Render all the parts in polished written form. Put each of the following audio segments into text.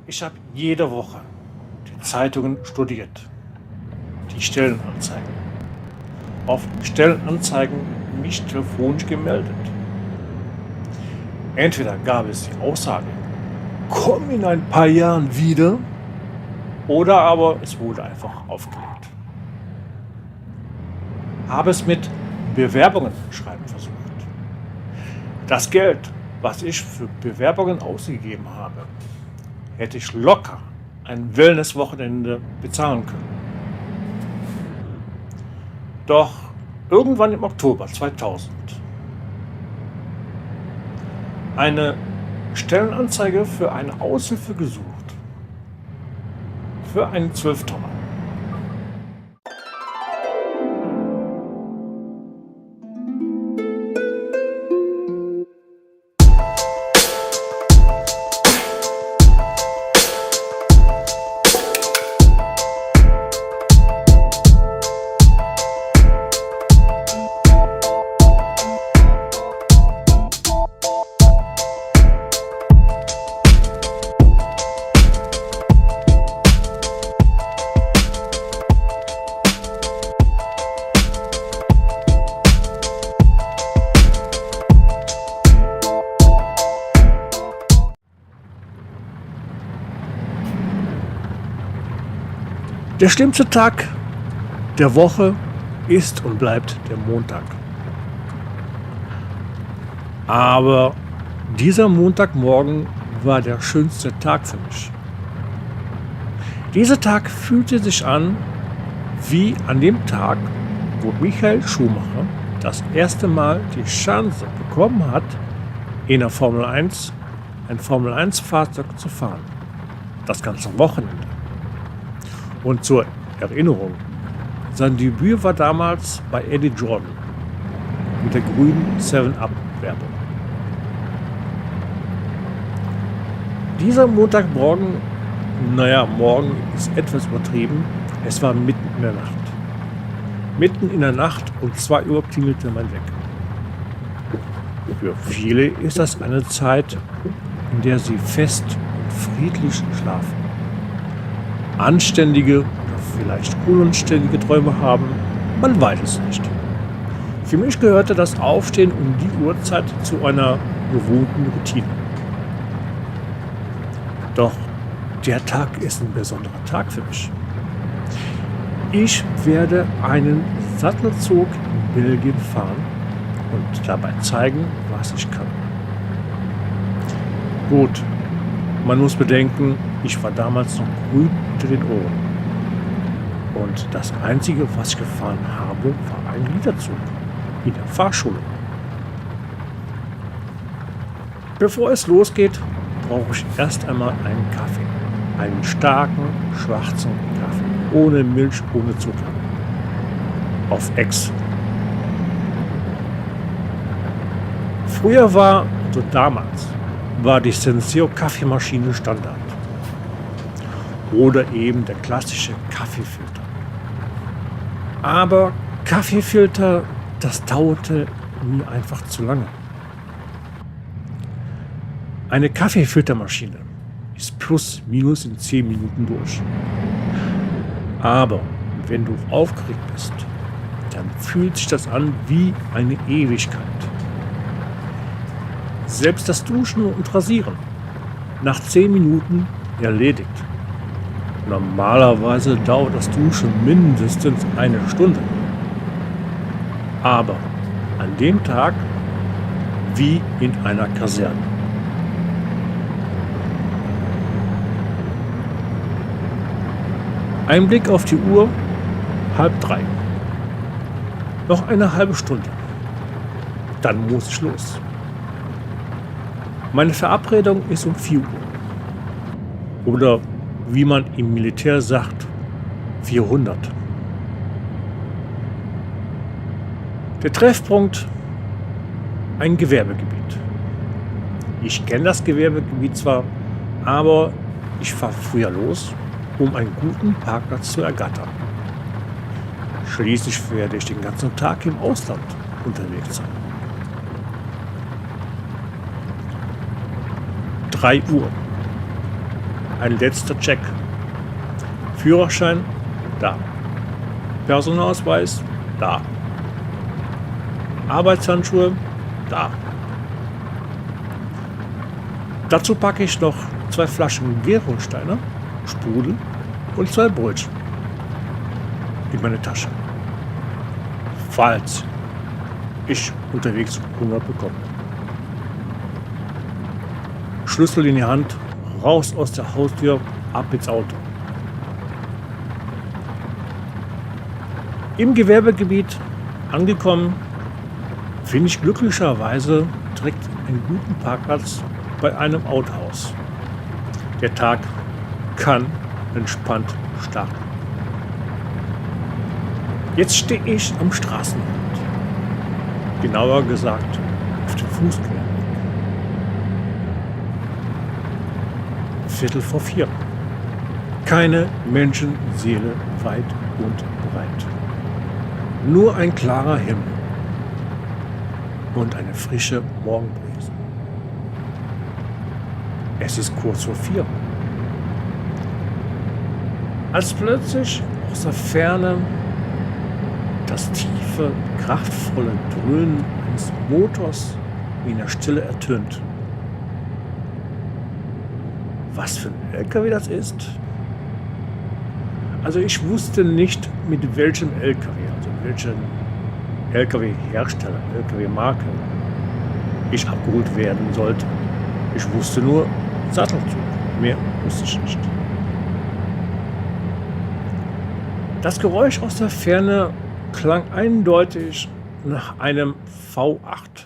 Ich habe jede Woche die Zeitungen studiert, die Stellenanzeigen. Auf Stellenanzeigen mich telefonisch gemeldet. Entweder gab es die Aussage, komm in ein paar Jahren wieder, oder aber es wurde einfach aufgelegt. Habe es mit Bewerbungen schreiben versucht. Das Geld, was ich für Bewerbungen ausgegeben habe, hätte ich locker ein Wellness-Wochenende bezahlen können. Doch irgendwann im Oktober 2000 eine Stellenanzeige für eine Aushilfe gesucht. Für einen 12-Tonner. Der schlimmste Tag der Woche ist und bleibt der Montag. Aber dieser Montagmorgen war der schönste Tag für mich. Dieser Tag fühlte sich an wie an dem Tag, wo Michael Schumacher das erste Mal die Chance bekommen hat, in der Formel 1 ein Formel 1 Fahrzeug zu fahren. Das ganze Wochenende. Und zur Erinnerung, sein Debüt war damals bei Eddie Jordan mit der grünen 7-Up-Werbung. Dieser Montagmorgen, morgen ist etwas übertrieben, es war mitten in der Nacht. Mitten in der Nacht um 2 Uhr klingelte mein Wecker. Für viele ist das eine Zeit, in der sie fest und friedlich schlafen. Anständige oder vielleicht unanständige Träume haben, man weiß es nicht. Für mich gehörte das Aufstehen um die Uhrzeit zu einer gewohnten Routine. Doch der Tag ist ein besonderer Tag für mich. Ich werde einen Sattelzug in Belgien fahren und dabei zeigen, was ich kann. Gut, man muss bedenken, ich war damals noch grün unter den Ohren. Und das Einzige, was ich gefahren habe, war ein Liederzug in der Fahrschule. Bevor es losgeht, brauche ich erst einmal einen Kaffee. Einen starken, schwarzen Kaffee. Ohne Milch, ohne Zucker. Auf Ex. Früher damals war die Senseo Kaffeemaschine Standard. Oder eben der klassische Kaffeefilter. Aber Kaffeefilter, das dauerte mir einfach zu lange. Eine Kaffeefiltermaschine ist plus minus in 10 Minuten durch. Aber wenn du aufgeregt bist, dann fühlt sich das an wie eine Ewigkeit. Selbst das Duschen und Rasieren, nach 10 Minuten erledigt. Normalerweise dauert das Duschen mindestens eine Stunde. Aber an dem Tag wie in einer Kaserne. Ein Blick auf die Uhr, 2:30. Noch eine halbe Stunde. Dann muss ich los. Meine Verabredung ist um 4 Uhr. Oder wie man im Militär sagt, 400. Der Treffpunkt, ein Gewerbegebiet. Ich kenne das Gewerbegebiet zwar, aber ich fahre früher los, um einen guten Parkplatz zu ergattern. Schließlich werde ich den ganzen Tag im Ausland unterwegs sein. 3 Uhr. Ein letzter Check. Führerschein, da. Personalausweis, da. Arbeitshandschuhe, da. Dazu packe ich noch 2 Flaschen Gerolsteiner, Sprudel und 2 Brötchen in meine Tasche. Falls ich unterwegs Hunger bekomme. Schlüssel in die Hand, raus aus der Haustür, ab ins Auto. Im Gewerbegebiet angekommen, finde ich glücklicherweise direkt einen guten Parkplatz bei einem Autohaus. Der Tag kann entspannt starten. Jetzt stehe ich am Straßenrand. Genauer gesagt auf dem Fußgängerweg. 3:45. Keine Menschenseele weit und breit. Nur ein klarer Himmel und eine frische Morgenbrise. Es ist kurz vor 4. Als plötzlich aus der Ferne das tiefe, kraftvolle Dröhnen eines Motors in der Stille ertönt. Was für ein LKW das ist? Also ich wusste nicht, mit welchem LKW, also welchen LKW-Hersteller, LKW-Marke ich abgeholt werden sollte. Ich wusste nur Sattelzug, mehr wusste ich nicht. Das Geräusch aus der Ferne klang eindeutig nach einem V8.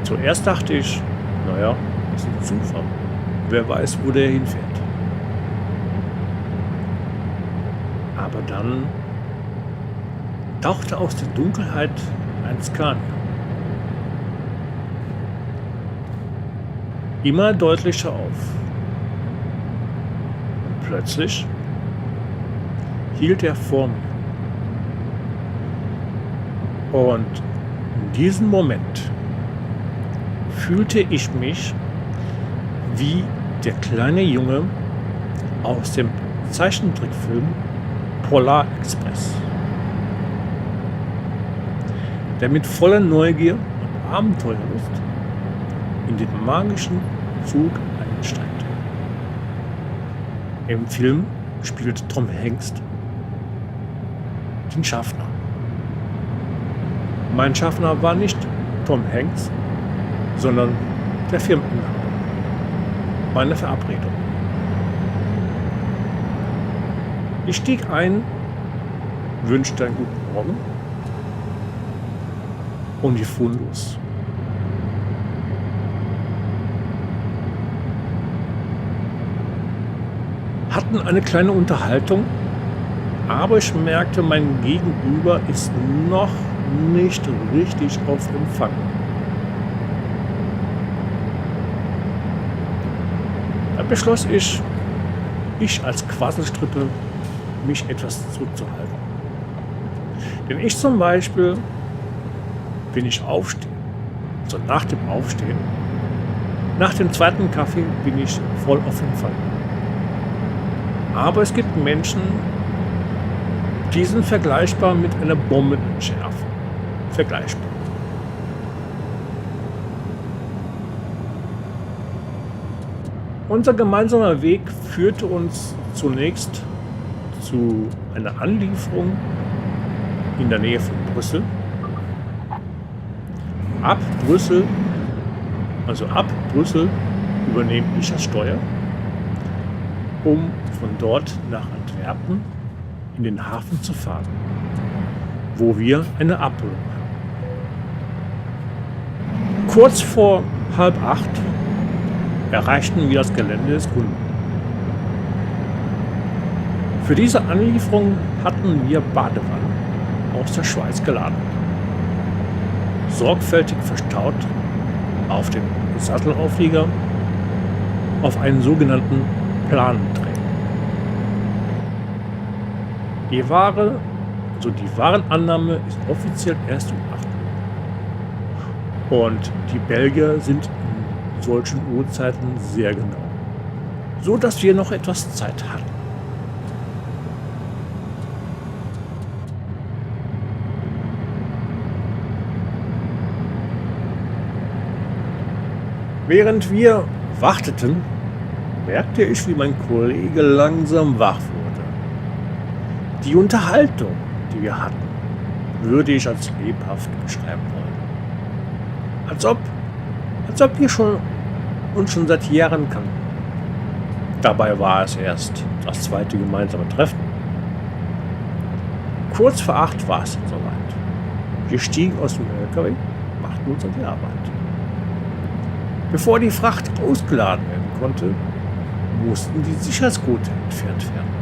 Zuerst dachte ich, naja, das ist ein Zufall. Wer weiß, wo der hinfährt. Aber dann tauchte aus der Dunkelheit ein Scania. Immer deutlicher auf. Und plötzlich hielt er vor mir. Und in diesem Moment fühlte ich mich wie der kleine Junge aus dem Zeichentrickfilm Polar Express, der mit voller Neugier und Abenteuerlust in den magischen Zug einsteigt. Im Film spielt Tom Hanks den Schaffner. Mein Schaffner war nicht Tom Hanks, sondern der Firmeninhaber. Meine Verabredung. Ich stieg ein, wünschte einen guten Morgen und wir fuhren los. Hatten eine kleine Unterhaltung, aber ich merkte, mein Gegenüber ist noch nicht richtig auf Empfang. Da beschloss ich als Quasselstrippe, mich etwas zurückzuhalten. Denn ich zum Beispiel, wenn ich aufstehe, also nach dem Aufstehen, nach dem zweiten Kaffee bin ich voll auf Empfang. Aber es gibt Menschen, die sind vergleichbar mit einer Bombenentschärfung. Vergleichbar. Unser gemeinsamer Weg führte uns zunächst zu einer Anlieferung in der Nähe von Brüssel. Ab Brüssel übernehme ich das Steuer, um von dort nach Antwerpen in den Hafen zu fahren, wo wir eine Abholung haben. Kurz vor 7:30 erreichten wir das Gelände des Kunden. Für diese Anlieferung hatten wir Badewannen aus der Schweiz geladen, sorgfältig verstaut auf den Sattelauflieger auf einen sogenannten Planenträger. Die Warenannahme ist offiziell erst um 8 Uhr. Und die Belgier sind in solchen Uhrzeiten sehr genau. So dass wir noch etwas Zeit hatten. Während wir warteten, merkte ich, wie mein Kollege langsam wach wurde. Die Unterhaltung, die wir hatten, würde ich als lebhaft beschreiben wollen. Als ob wir uns schon seit Jahren kannten. Dabei war es erst das zweite gemeinsame Treffen. Kurz vor 8 war es soweit. Wir stiegen aus dem LKW, machten uns an die Arbeit. Bevor die Fracht ausgeladen werden konnte, mussten die Sicherheitsgurte entfernt werden.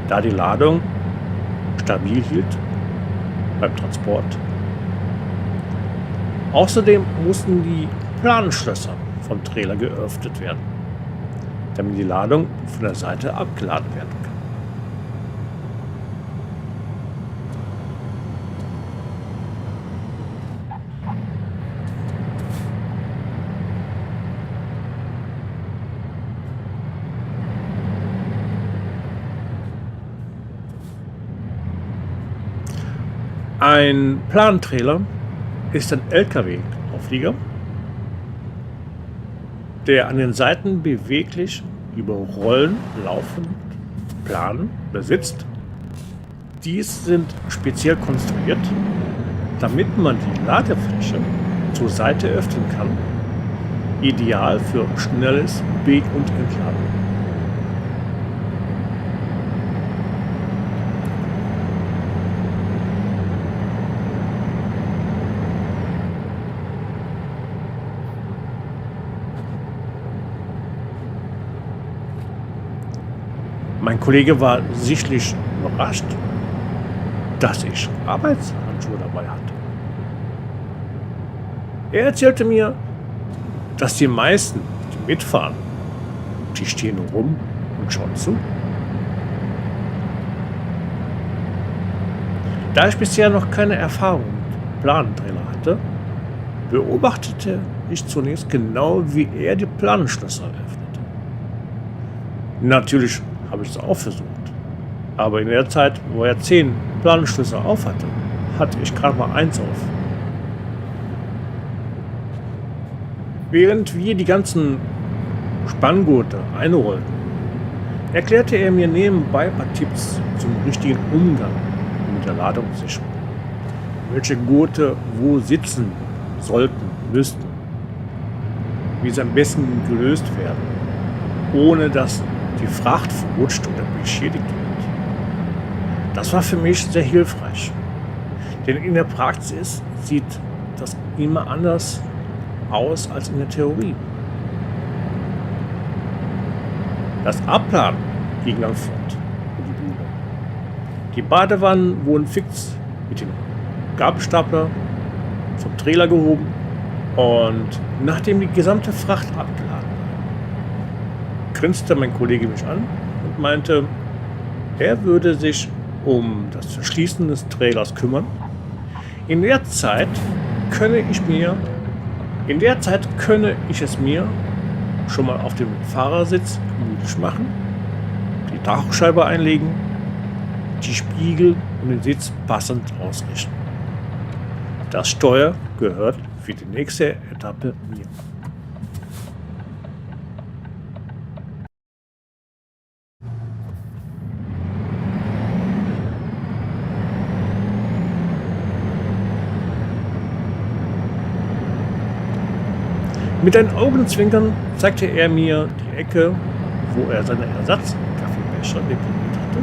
Da die Ladung stabil hielt beim Transport. Außerdem mussten die Planschlösser vom Trailer geöffnet werden, damit die Ladung von der Seite abgeladen werden kann. Ein Plantrailer ist ein LKW-Auflieger, der an den Seiten beweglich über Rollen laufend Planen besitzt. Dies sind speziell konstruiert, damit man die Ladefläche zur Seite öffnen kann, ideal für schnelles Be- und Entladen. Mein Kollege war sichtlich überrascht, dass ich Arbeitshandschuhe dabei hatte. Er erzählte mir, dass die meisten, die mitfahren, die stehen rum und schauen zu. Da ich bisher noch keine Erfahrung mit Planenträger hatte, beobachtete ich zunächst genau, wie er die Planenschlösser öffnete. Natürlich habe ich es auch versucht. Aber in der Zeit, wo er 10 Planenschlösser auf hatte ich gerade mal 1 auf. Während wir die ganzen Spanngurte einrollten, erklärte er mir nebenbei ein paar Tipps zum richtigen Umgang mit der Ladungssicherung. Welche Gurte wo sitzen sollten, müssten. Wie sie am besten gelöst werden, ohne dass die Fracht verrutscht oder beschädigt wird. Das war für mich sehr hilfreich, denn in der Praxis sieht das immer anders aus als in der Theorie. Das Abladen ging dann fort in die Bühne. Die Badewannen wurden fix mit dem Gabelstapler vom Trailer gehoben und nachdem die gesamte Fracht abgeladen war, grinste mein Kollege mich an und meinte, er würde sich um das Verschließen des Trailers kümmern. In der Zeit könne ich es mir schon mal auf dem Fahrersitz gemütlich machen, die Dachscheibe einlegen, die Spiegel und den Sitz passend ausrichten. Das Steuer gehört für die nächste Etappe mir. Mit einem Augenzwinkern zeigte er mir die Ecke, wo er seine Ersatzkaffeebecher deponiert hatte.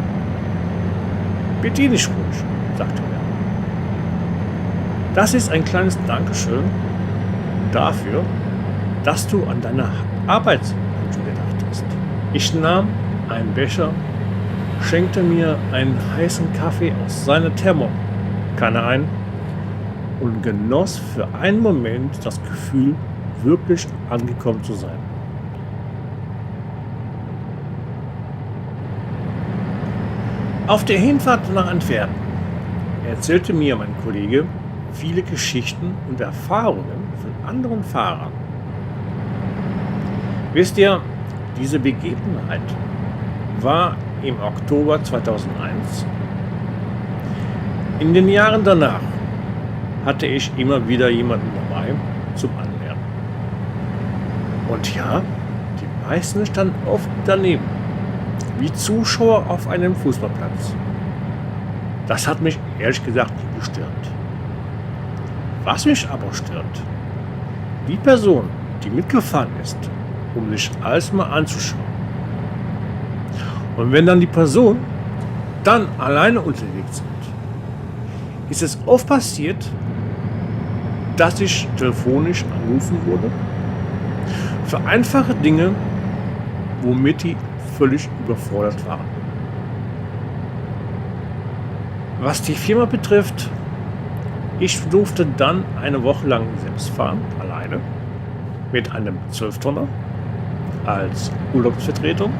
Bediene dich ruhig, sagte er. Das ist ein kleines Dankeschön dafür, dass du an deine Arbeitshandschuhe gedacht hast. Ich nahm einen Becher, schenkte mir einen heißen Kaffee aus seiner Thermokanne ein und genoss für einen Moment das Gefühl, wirklich angekommen zu sein. Auf der Hinfahrt nach Antwerpen erzählte mir mein Kollege viele Geschichten und Erfahrungen von anderen Fahrern. Wisst ihr, diese Begebenheit war im Oktober 2001. In den Jahren danach hatte ich immer wieder jemanden dabei zum Anlernen. Und ja, die meisten standen oft daneben, wie Zuschauer auf einem Fußballplatz. Das hat mich ehrlich gesagt nicht gestört. Was mich aber stört, die Person, die mitgefahren ist, um sich alles mal anzuschauen. Und wenn dann die Person dann alleine unterwegs sind, ist es oft passiert, dass ich telefonisch angerufen wurde für einfache Dinge, womit die völlig überfordert waren. Was die Firma betrifft, ich durfte dann eine Woche lang selbst fahren, alleine, mit einem 12-Tonner als Urlaubsvertretung.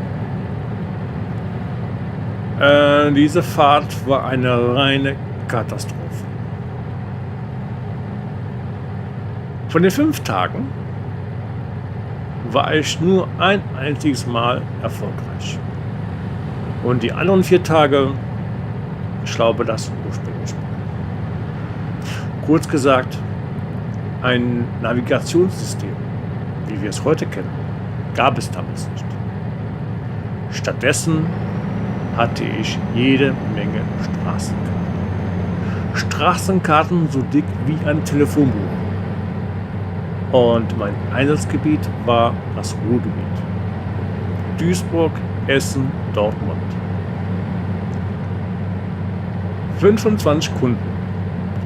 Diese Fahrt war eine reine Katastrophe. Von den 5 Tagen war ich nur ein einziges Mal erfolgreich. Und die anderen 4 Tage, ich glaube, das ursprünglich war. Kurz gesagt, ein Navigationssystem, wie wir es heute kennen, gab es damals nicht. Stattdessen hatte ich jede Menge Straßenkarten. Straßenkarten so dick wie ein Telefonbuch. Und mein Einsatzgebiet war das Ruhrgebiet. Duisburg, Essen, Dortmund. 25 Kunden,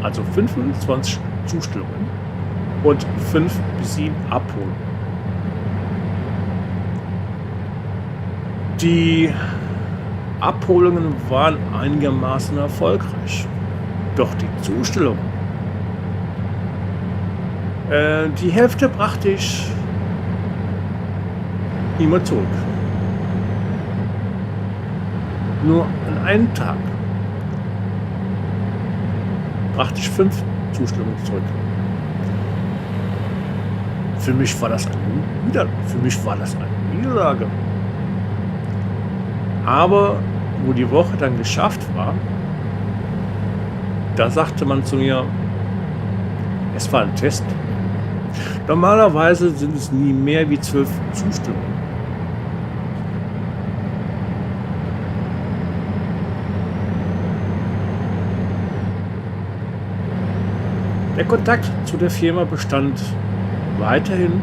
also 25 Zustellungen und 5 bis 7 Abholungen. Die Abholungen waren einigermaßen erfolgreich. Doch die Zustellung, die Hälfte brachte ich immer zurück. Nur an einem Tag brachte ich 5 Zustellungen zurück. Für mich war das eine Niederlage. Aber wo die Woche dann geschafft war, da sagte man zu mir, es war ein Test. Normalerweise sind es nie mehr wie 12 Zustellungen. Der Kontakt zu der Firma bestand weiterhin.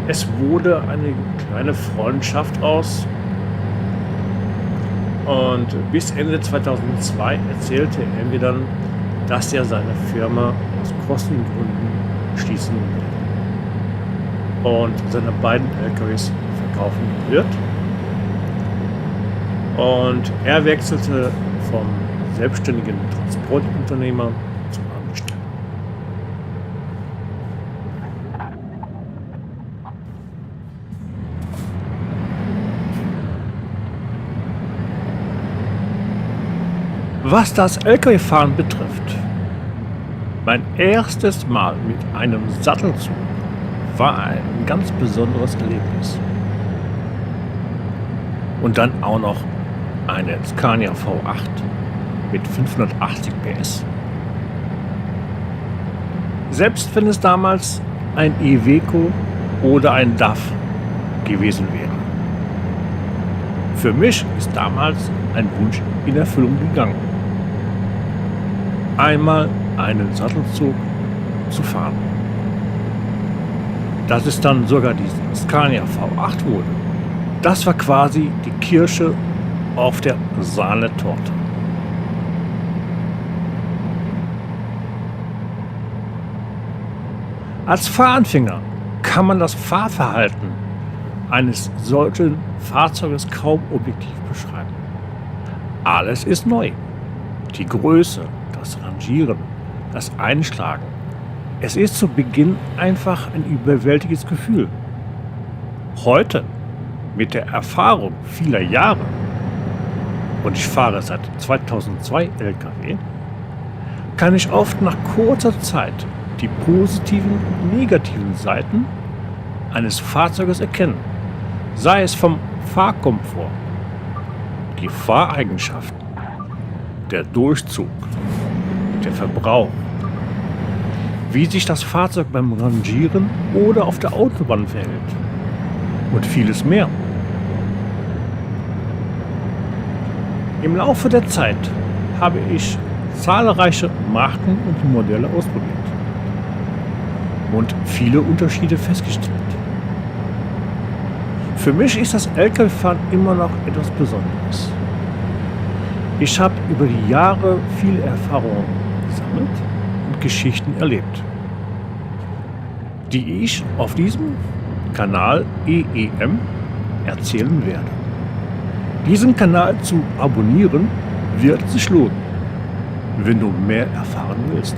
Es wurde eine kleine Freundschaft aus. Und bis Ende 2002 erzählte er mir dann, dass er seine Firma aus Kostengründen schließen will und seine beiden LKWs verkaufen wird. Und er wechselte vom selbstständigen Transportunternehmer zum Angestellten. Was das Lkw-Fahren betrifft, mein erstes Mal mit einem Sattelzug war ein ganz besonderes Erlebnis. Und dann auch noch eine Scania V8 mit 580 PS. Selbst wenn es damals ein Iveco oder ein DAF gewesen wäre. Für mich ist damals ein Wunsch in Erfüllung gegangen. Einmal einen Sattelzug zu fahren. Dass es dann sogar die Scania V8 wurde, das war quasi die Kirsche auf der Sahnetorte. Als Fahranfänger kann man das Fahrverhalten eines solchen Fahrzeuges kaum objektiv beschreiben. Alles ist neu. Die Größe, das Rangieren, das Einschlagen. Es ist zu Beginn einfach ein überwältigendes Gefühl. Heute, mit der Erfahrung vieler Jahre, und ich fahre seit 2002 LKW, kann ich oft nach kurzer Zeit die positiven und negativen Seiten eines Fahrzeuges erkennen, sei es vom Fahrkomfort, die Fahreigenschaften, der Durchzug, der Verbrauch, wie sich das Fahrzeug beim Rangieren oder auf der Autobahn verhält und vieles mehr. Im Laufe der Zeit habe ich zahlreiche Marken und Modelle ausprobiert und viele Unterschiede festgestellt. Für mich ist das Lkw-Fahren immer noch etwas Besonderes. Ich habe über die Jahre viele Erfahrungen gesammelt und Geschichten erlebt, die ich auf diesem Kanal EEM erzählen werde. Diesen Kanal zu abonnieren wird sich lohnen, wenn du mehr erfahren willst.